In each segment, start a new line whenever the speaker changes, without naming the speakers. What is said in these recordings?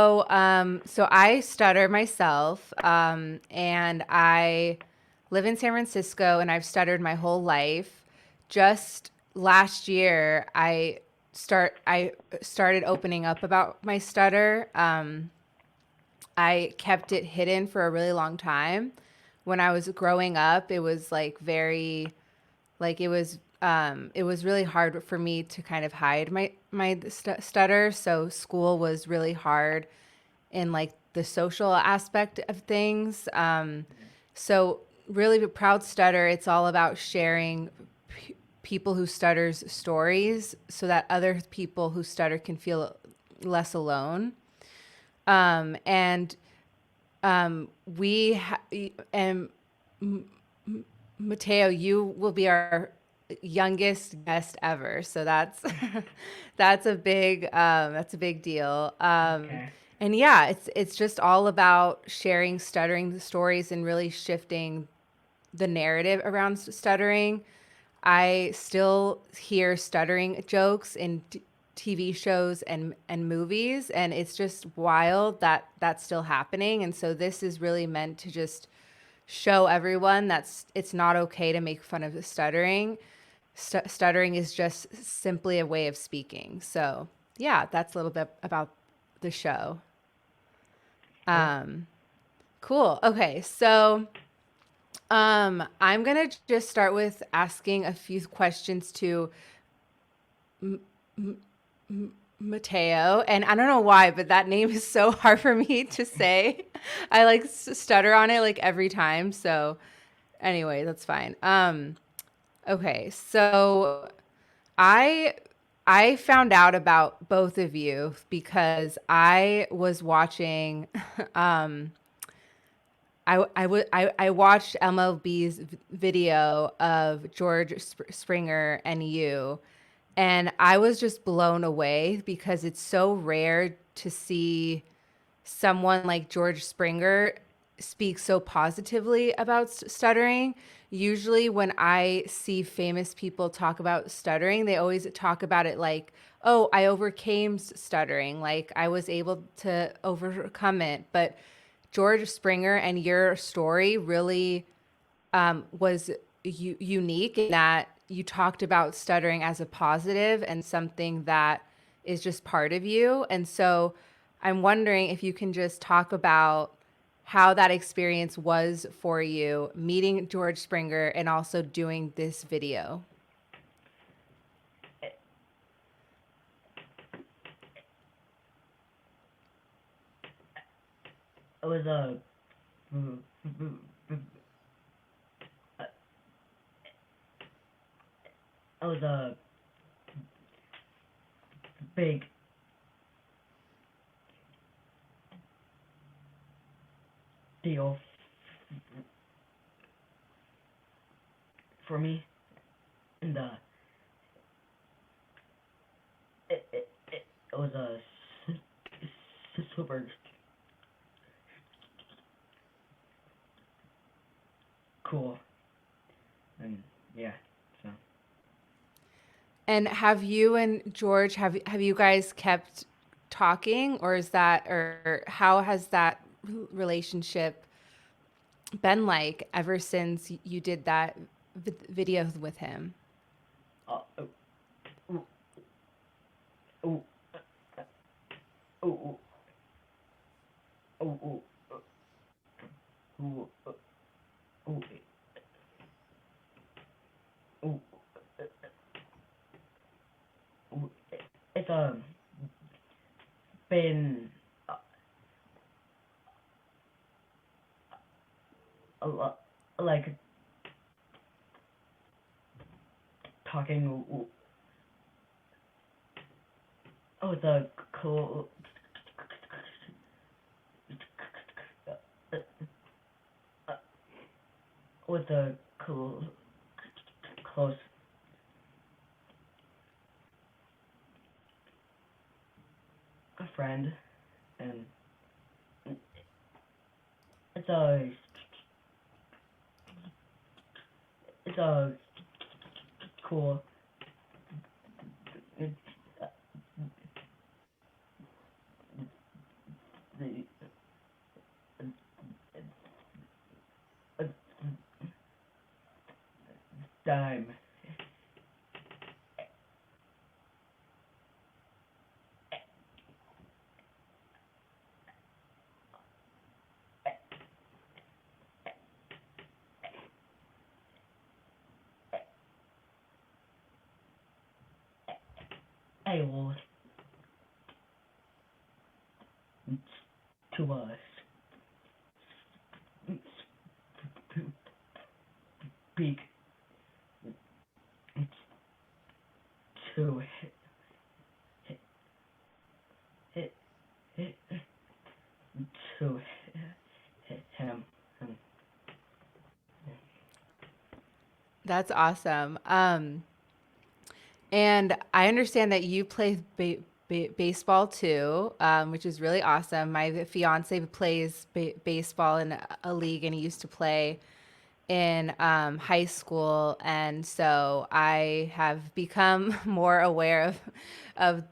So I stutter myself, and I live in San Francisco, and I've stuttered my whole life. Just last year, I started opening up about my stutter. I kept it hidden for a really long time. When I was growing up, it was like very like it was really hard for me to kind of hide my stutter. So school was really hard in like the social aspect of things. So really proud stutter. It's all about sharing people who stutters stories so that other people who stutter can feel less alone. And we ha- and Mateo, you will be our youngest guest ever, so that's that's a big deal.
Okay.
And yeah, it's just all about sharing stuttering stories and really shifting the narrative around stuttering. I still hear stuttering jokes in TV shows and movies, and it's just wild that that's still happening. And so this is really meant to just show everyone that's it's not okay to make fun of stuttering. Stuttering is just simply a way of speaking. So yeah, that's a little bit about the show.
Cool.
Cool. Okay, so I'm gonna just start with asking a few questions to Mateo, and I don't know why, but that name is so hard for me to say. I like stutter on it like every time. So anyway, that's fine. Okay, so I I found out about both of you because I was watching I watched MLB's video of George Springer and you, and I was just blown away because it's so rare to see someone like George Springer speak so positively about stuttering. Usually, when I see famous people talk about stuttering, they always talk about it like, oh, I overcame stuttering, like I was able to overcome it. But George Springer and your story really was unique in that you talked about stuttering as a positive and something that is just part of you. And so I'm wondering if you can just talk about how that experience was for you, meeting George Springer and also doing this video.
It, it was a big deal for me, and it was a super cool, and yeah. So
And have you and George have you guys kept talking, or is that or how has that relationship been like ever since you did that video with him?
oh oh oh oh oh oh oh oh oh oh oh. It's been a lot like talking. Oh, it's a cool with a cool close friend, and it's a it's a cool Dime. I will to us speak to to him.
That's awesome. And I understand that you play baseball too, which is really awesome. My fiance plays baseball in a league, and he used to play in high school, and so I have become more aware of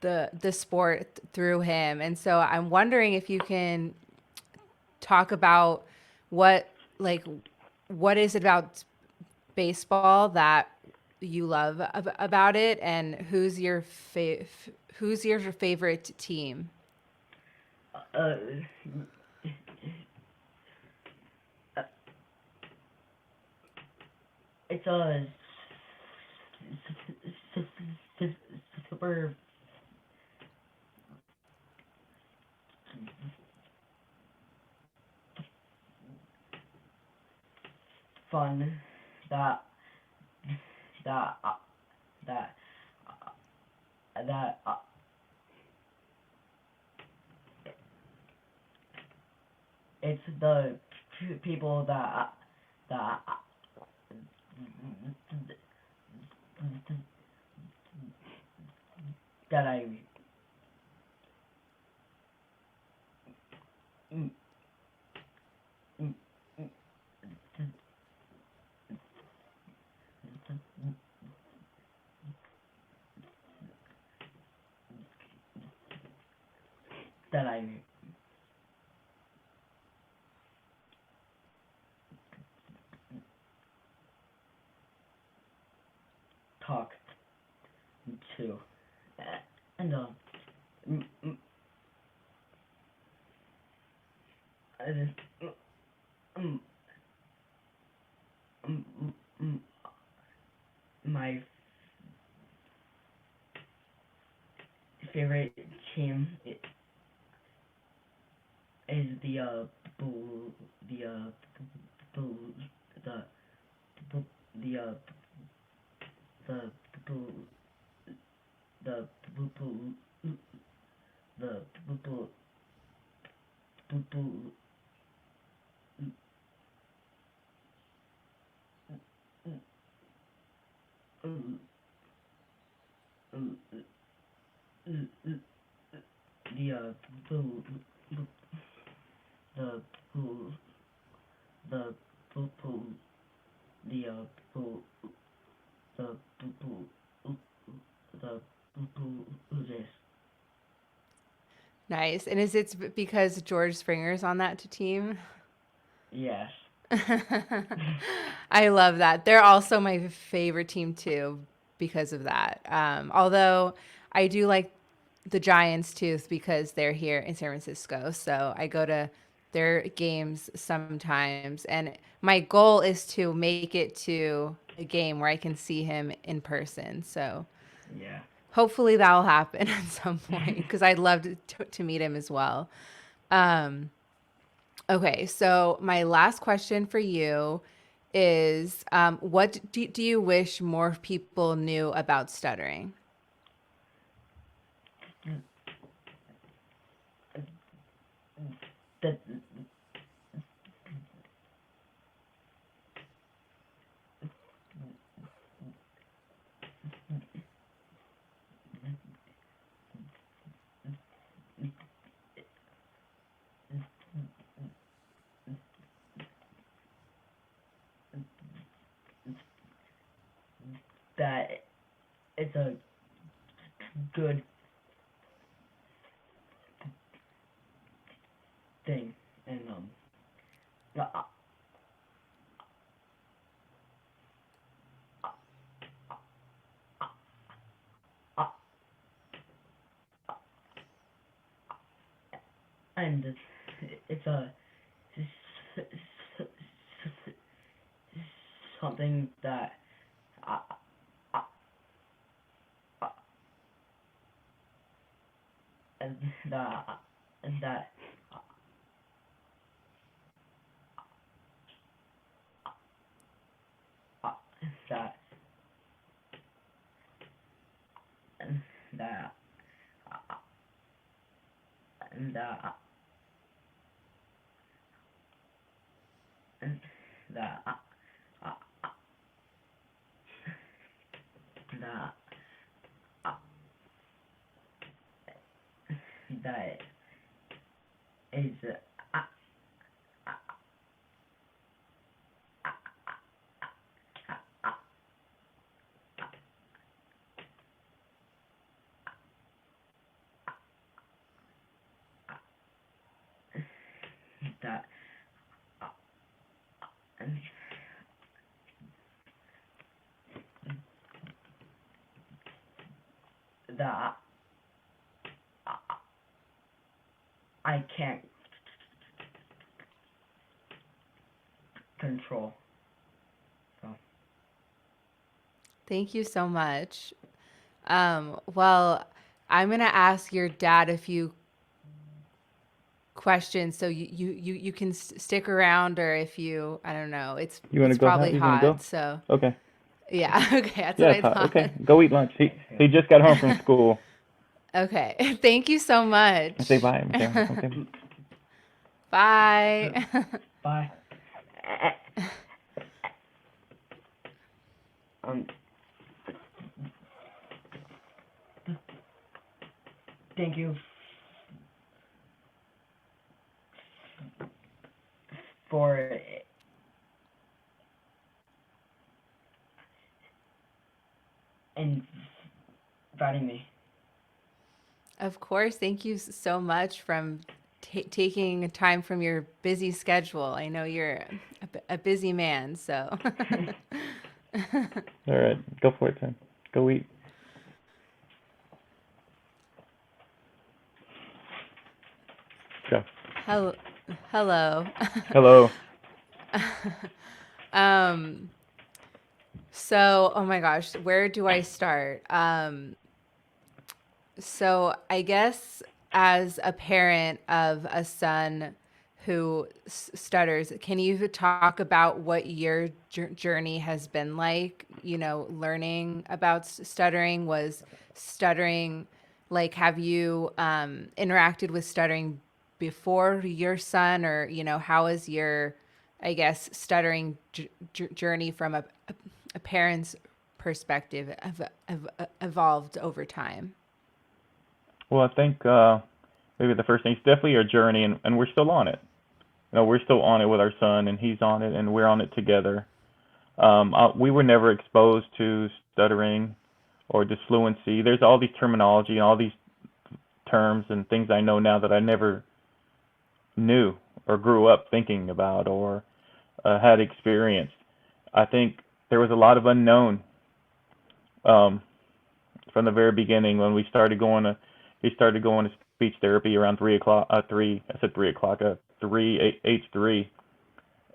the sport through him. And so I'm wondering if you can talk about what like what is it about baseball that you love about it, and who's your favorite team?
Uh, it's a super fun that that that that it's the people that that I that I talk to, and m- m- m- m- my favorite team is blue, the blue, the the the blue, the blue, the blue, blue, the blue, the blue, the blue, the blue, the blue, the blue, this.
Nice. And is it because George Springer's on that team?
Yes.
I love that. They're also my favorite team too because of that. Although I do like the Giants too because they're here in San Francisco. So I go to their games sometimes. And my goal is to make it to a game where I can see him in person. So
Yeah.
hopefully that'll happen at some point because I'd love to meet him as well. Um, Okay, so my last question for you is what do you wish more people knew about stuttering?
That that it's a good thing, and uh, uh, and it's a something that uh, uh, uh, and that and that uh, that and that and that and that that that is uh, that that I can't control. So
Thank you so much. Well, I'm gonna ask your dad a few questions, so you can stick around, or if you, I don't know,
You want
it's
to go
probably
now? You gonna go?
hot, so
Okay.
yeah, okay, that's
Yeah,
what
it's
I
hot.
thought.
Okay, go eat lunch. He just got home from school.
Okay, thank you so
I say
much.
bye, Mateo. Okay.
Bye.
bye. Um, thank you for inviting me.
Of course, thank you so much from taking time from your busy schedule. I know you're a busy man, so.
All right, go for it, son. Go eat. Go.
Hello. Hello.
Hello.
um, so, oh my gosh, where do I start? So I guess as a parent of a son who stutters, can you talk about what your journey has been like? You know, learning about stuttering. Was stuttering like, have you interacted with stuttering before your son, or, you know, how is your, I guess, stuttering journey from a parent's perspective evolved over time?
Well, I think maybe the first thing is definitely a journey, and we're still on it. You know, we're still on it with our son, and he's on it, and we're on it together. We were never exposed to stuttering or disfluency. There's all these terminology and all these terms and things I know now that I never knew or grew up thinking about or had experienced. I think there was a lot of unknown um, from the very beginning when we started going to. He started going to speech therapy around 3 o'clock. I said 3 o'clock. Age 3,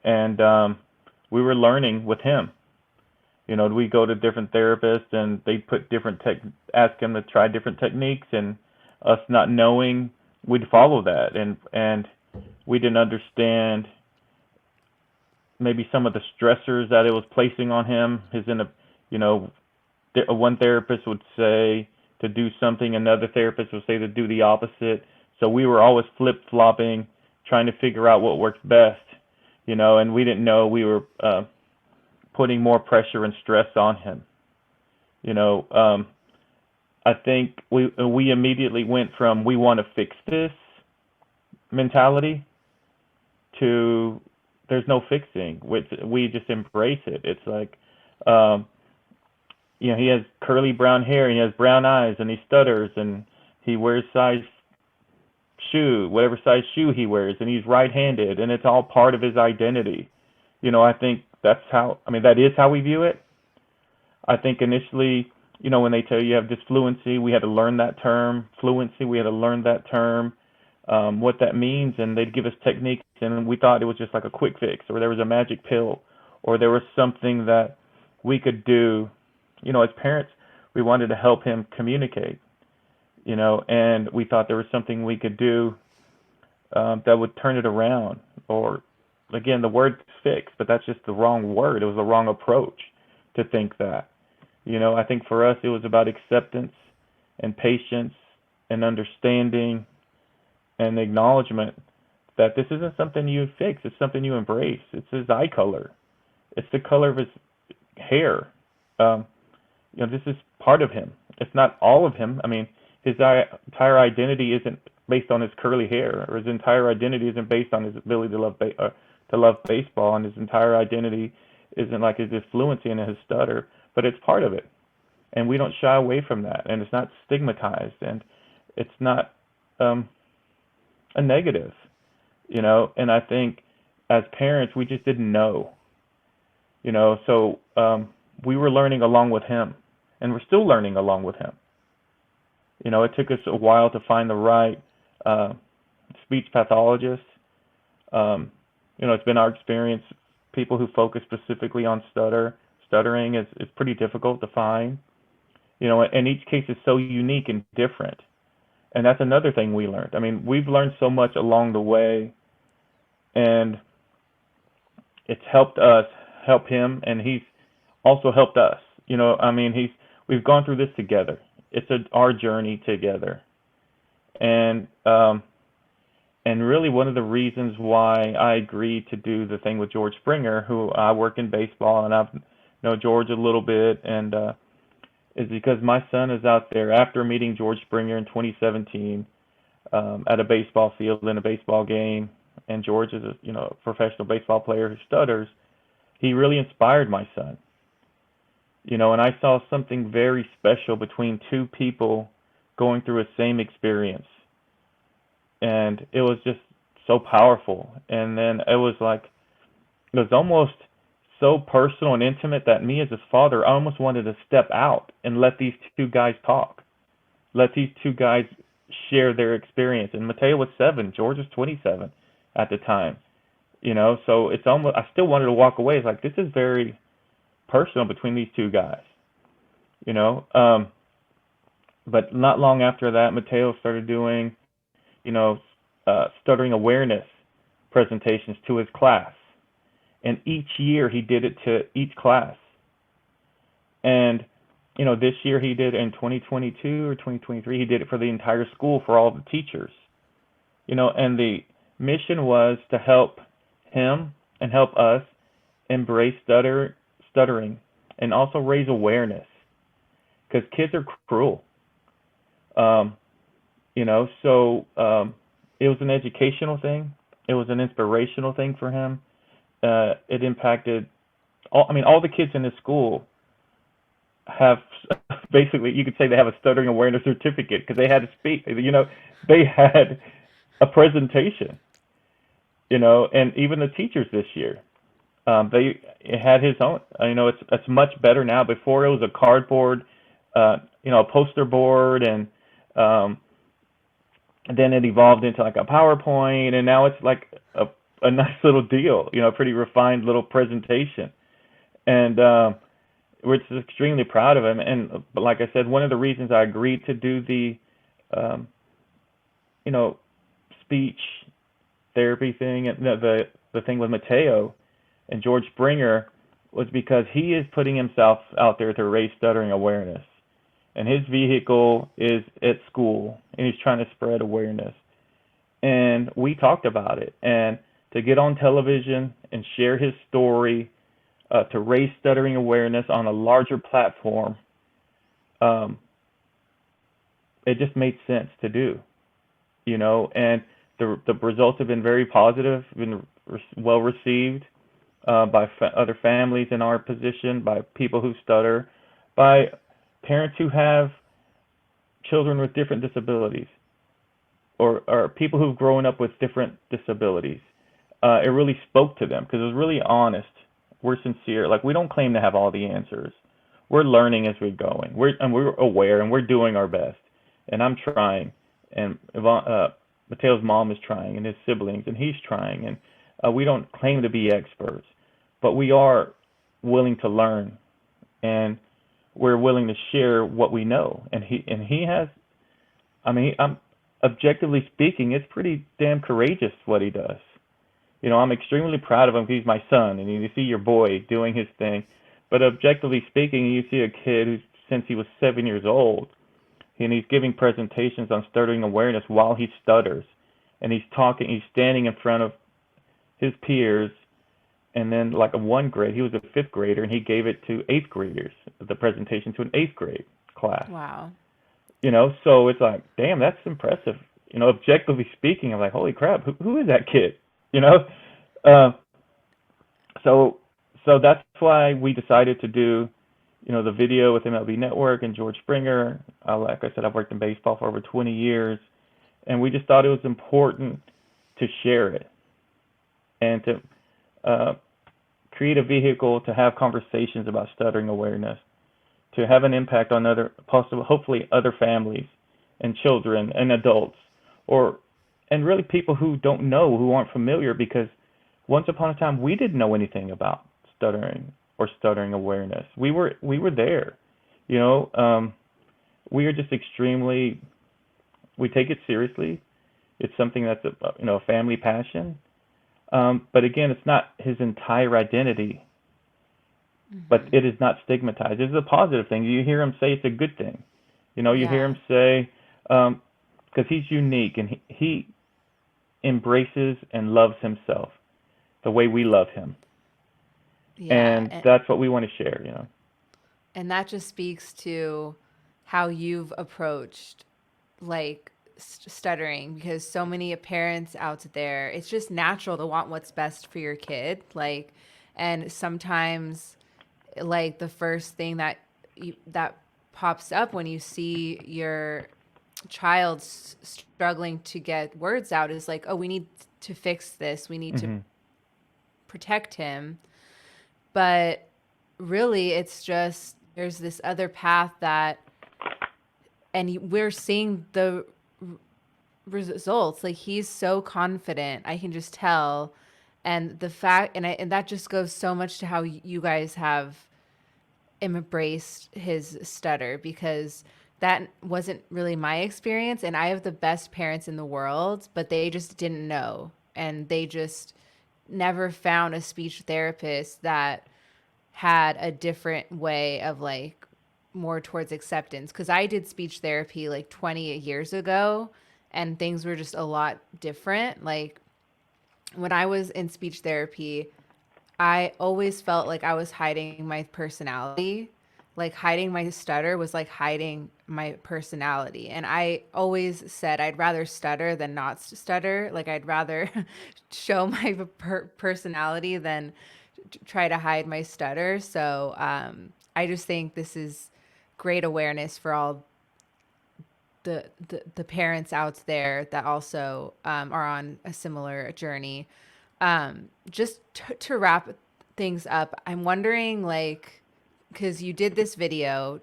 and we were learning with him. You know, we go to different therapists and they put ask him to try different techniques, and us not knowing, we'd follow that, and we didn't understand maybe some of the stressors that it was placing on him. You know, one therapist would say to do something, another therapist would say to do the opposite. So we were always flip-flopping, trying to figure out what works best, you know, and we didn't know we were putting more pressure and stress on him. You know, I think we immediately went from we want to fix this mentality to there's no fixing. We just embrace it. It's like, you know, he has curly brown hair and he has brown eyes and he stutters and he wears size shoe, whatever size shoe he wears, and he's right-handed, and it's all part of his identity. I think that is how we view it. I think initially, when they tell you have disfluency, we had to learn that term. Fluency, we had to learn that term, what that means, and they'd give us techniques, and we thought it was just like a quick fix, or there was a magic pill, or there was something that we could do. As parents, we wanted to help him communicate, and we thought there was something we could do that would turn it around. Or, again, the word fix, but that's just the wrong word. It was the wrong approach to think that. I think for us it was about acceptance and patience and understanding and acknowledgement that this isn't something you fix, it's something you embrace. It's his eye color. It's the color of his hair. This is part of him. It's not all of him. I mean, his entire identity isn't based on his curly hair, or his entire identity isn't based on his ability to love baseball, and his entire identity isn't like his fluency and his stutter, but it's part of it. And we don't shy away from that, and it's not stigmatized, and it's not a negative, and I think as parents we just didn't know, so we were learning along with him, and we're still learning along with him. It took us a while to find the right speech pathologist. It's been our experience, people who focus specifically on stuttering is pretty difficult to find, and each case is so unique and different. And that's another thing we learned. I mean, we've learned so much along the way, and it's helped us help him, and he's also helped us. We've gone through this together. It's our journey together. And really one of the reasons why I agreed to do the thing with George Springer, who I work in baseball, and I've known George a little bit, and is because my son is out there after meeting George Springer in 2017 at a baseball field in a baseball game, and George is a professional baseball player who stutters. He really inspired my son, and I saw something very special between two people going through a same experience, and it was just so powerful. And then it was almost so personal and intimate that me as a father, I almost wanted to step out and let these two guys talk. Let these two guys share their experience. And Mateo was 7, George was 27 at the time. So it's almost, I still wanted to walk away. It's like, this is very personal between these two guys. But not long after that, Mateo started doing, stuttering awareness presentations to his class. And each year he did it to each class. And, this year he did in 2022 or 2023, he did it for the entire school, for all the teachers. And the mission was to help him and help us embrace stuttering and also raise awareness. Because kids are cruel. So it was an educational thing. It was an inspirational thing for him. It impacted all the kids in his school have basically, you could say they have a stuttering awareness certificate because they had to speak. They had a presentation. And even the teachers this year, they had his own. It's much better now. Before it was a cardboard, a poster board, and then it evolved into like a PowerPoint, and now it's like a nice little deal, a pretty refined little presentation. And we're just extremely proud of him. And but like I said, one of the reasons I agreed to do the speech therapy thing, and the thing with Mateo and George Springer, was because he is putting himself out there to raise stuttering awareness. And his vehicle is at school, and he's trying to spread awareness. And we talked about it. And to get on television and share his story, to raise stuttering awareness on a larger platform, it just made sense to do, and the results have been very positive, been well received by other families in our position, by people who stutter, by parents who have children with different disabilities. or people who've grown up with different disabilities. It really spoke to them because it was really honest. We're sincere. Like, we don't claim to have all the answers. We're learning as we're going. We're aware and we're doing our best. And I'm trying, and Mateo's mom is trying, and his siblings, and he's trying, and we don't claim to be experts, but we are willing to learn, and we're willing to share what we know. And he has, I mean, I'm objectively speaking, it's pretty damn courageous what he does. You know, I'm extremely proud of him. He's my son, and you see your boy doing his thing. But objectively speaking, you see a kid who's, since he was 7 years old, and he's giving presentations on stuttering awareness while he stutters, and he's standing in front of his peers, and then like a 1 grade, he was a 5th grader, and he gave it to 8th graders, the presentation to an 8th grade class.
Wow.
You know, so it's like, damn, that's impressive. You know, objectively speaking, I'm like, holy crap, who is that kid? You know, so that's why we decided to do, you know, the video with MLB Network and George Springer. Like I said, I've worked in baseball for over 20 years, and we just thought it was important to share it and to create a vehicle to have conversations about stuttering awareness, to have an impact on hopefully other families and children and adults, and really people who don't know, who aren't familiar, because once upon a time we didn't know anything about stuttering or stuttering awareness. We were there, you know. We are just we take it seriously. It's something that's a family passion. But again, it's not his entire identity. Mm-hmm. But it is not stigmatized. It's a positive thing. You hear him say it's a good thing. You know, you hear him say, because he's unique and he embraces and loves himself the way we love him. Yeah, and that's what we want to share, you know.
And that just speaks to how you've approached like stuttering, because so many parents out there, it's just natural to want what's best for your kid. Like, and sometimes like the first thing that pops up when you see your child struggling to get words out is like, oh, we need to fix this. We need to protect him. But really, it's just, there's this other path and we're seeing the results. Like, he's so confident. I can just tell. And the fact, and that just goes so much to how you guys have embraced his stutter, because that wasn't really my experience. And I have the best parents in the world, but they just didn't know. And they just never found a speech therapist that had a different way of like more towards acceptance. Because I did speech therapy like 20 years ago, and things were just a lot different. Like, when I was in speech therapy, I always felt like I was hiding my personality. Like, hiding my stutter was like hiding my personality. And I always said I'd rather stutter than not stutter. Like, I'd rather show my personality than try to hide my stutter. So I just think this is great awareness for all the parents out there that also are on a similar journey. Just to wrap things up, I'm wondering, like, because you did this video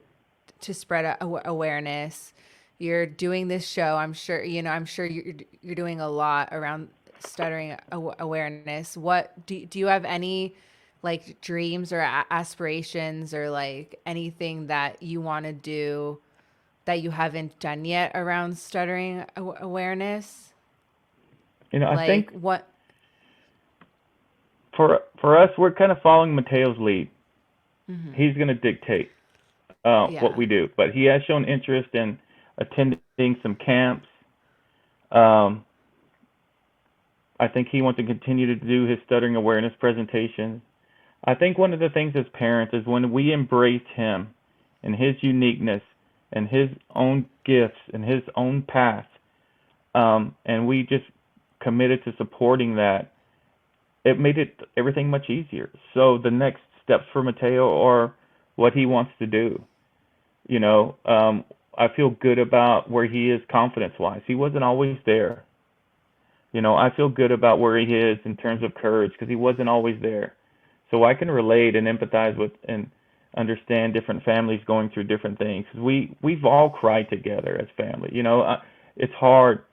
to spread awareness, you're doing this show. I'm sure you're doing a lot around stuttering awareness. What do you have any like dreams or aspirations or like anything that you want to do that you haven't done yet around stuttering awareness?
You know,
like,
I think
what
for us, we're kind of following Mateo's lead. Mm-hmm. He's going to dictate what we do, but he has shown interest in attending some camps. I think he wants to continue to do his stuttering awareness presentations. I think one of the things as parents is when we embrace him and his uniqueness and his own gifts and his own path, and we just committed to supporting that, it made everything much easier. So the next steps for Mateo are what he wants to do. You know, I feel good about where he is confidence-wise. He wasn't always there. I feel good about where he is in terms of courage because he wasn't always there. So I can relate and empathize with and understand different families going through different things. We've all cried together as family. It's hard.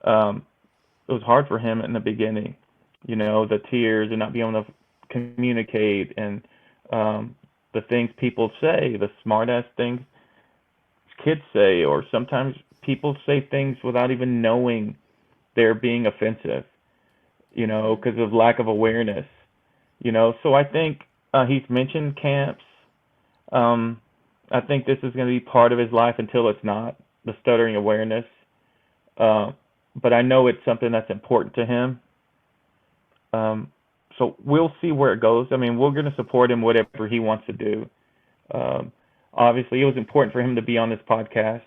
It was hard for him in the beginning. The tears and not being able to communicate and the things people say, the smart ass things kids say, or sometimes people say things without even knowing they're being offensive, because of lack of awareness. So I think he's mentioned camps. I think this is going to be part of his life until it's not, the stuttering awareness. But I know it's something that's important to him. So we'll see where it goes. I mean, we're going to support him whatever he wants to do. Obviously, it was important for him to be on this podcast.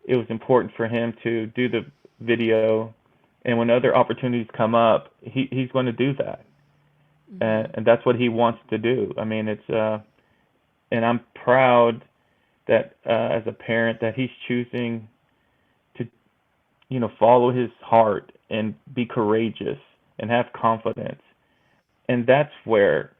It was important for him to do the video. And when other opportunities come up, he's going to do that. And that's what he wants to do. I mean, and I'm proud that as a parent that he's choosing to, follow his heart and be courageous and have confidence. And that's where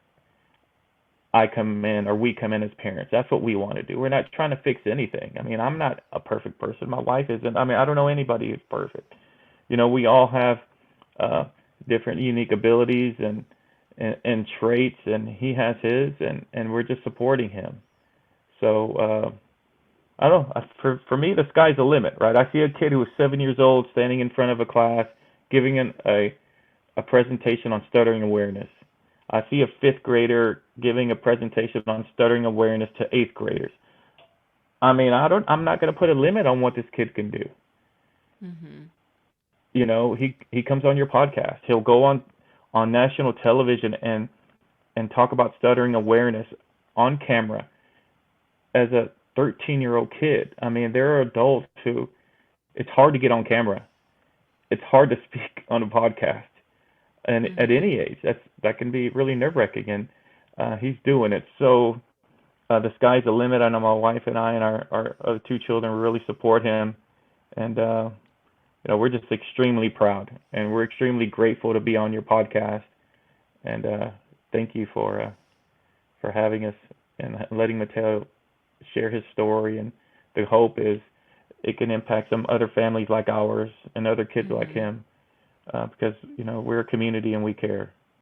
I come in, or we come in as parents. That's what we want to do. We're not trying to fix anything. I mean, I'm not a perfect person. My wife isn't. I mean, I don't know anybody who's perfect. We all have different unique abilities and traits, and he has his, and we're just supporting him. So I don't know. For me, the sky's the limit, right? I see a kid who was 7 years old standing in front of a class giving a presentation on stuttering awareness. I see a 5th grader giving a presentation on stuttering awareness to 8th graders. I mean, I'm not going to put a limit on what this kid can do. He comes on your podcast. He'll go on national television and talk about stuttering awareness on camera as a 13-year-old kid. I mean, there are adults who, it's hard to get on camera. It's hard to speak on a podcast. And at any age, that can be really nerve-wracking, and he's doing it. So the sky's the limit. I know my wife and I and our other 2 children really support him, and we're just extremely proud, and we're extremely grateful to be on your podcast. And thank you for having us and letting Mateo share his story. And the hope is it can impact some other families like ours and other kids like him. Because we're a community and we care.